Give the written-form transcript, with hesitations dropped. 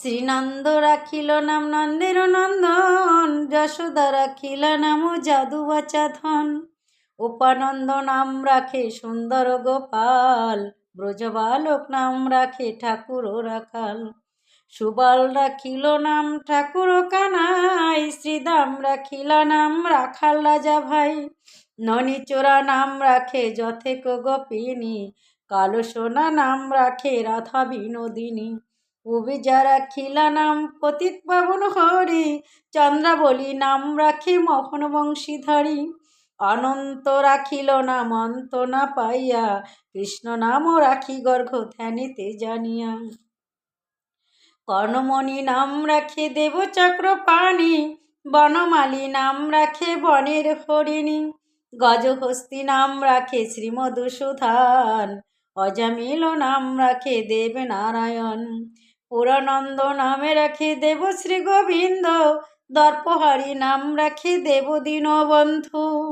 শ্রীনন্দ রাখিল নাম নন্দের নন্দন, যশোদা রাখিল নাম যাদুবাচা ধন। উপানন্দ নাম রাখে সুন্দর গোপাল, ব্রজবালক নাম রাখে ঠাকুর রাখাল। সুবল রাখিল নাম ঠাকুর কানাই, শ্রীদাম রাখিল নাম রাখাল রাজা ভাই। ননীচোরা নাম রাখে যথেক গোপিনী, কালো সোনা নাম রাখে রাধা বিনোদিনী। অভিজা রাখিল নাম পতিত পাবন হরি, চন্দ্রাবলী নাম রাখে মোহন বংশীধারী। অনন্ত রাখিল নাম অন্ত না পাইয়া, কৃষ্ণ নামও রাখি গর্ঘ ধ্যানেতে জানিয়া। কর্ণমণি নাম রাখে দেবচক্রপাণি, বনমালী নাম রাখে বনের হরিণী। গজহস্তি নাম রাখে শ্রীমধুসূদন, অজামিল নাম রাখে দেবনারায়ণ। পুরানন্দ নামে রাখে দেবশ্রী গোবিন্দ, দর্পহারি নাম রাখে দেব দীনবন্ধু।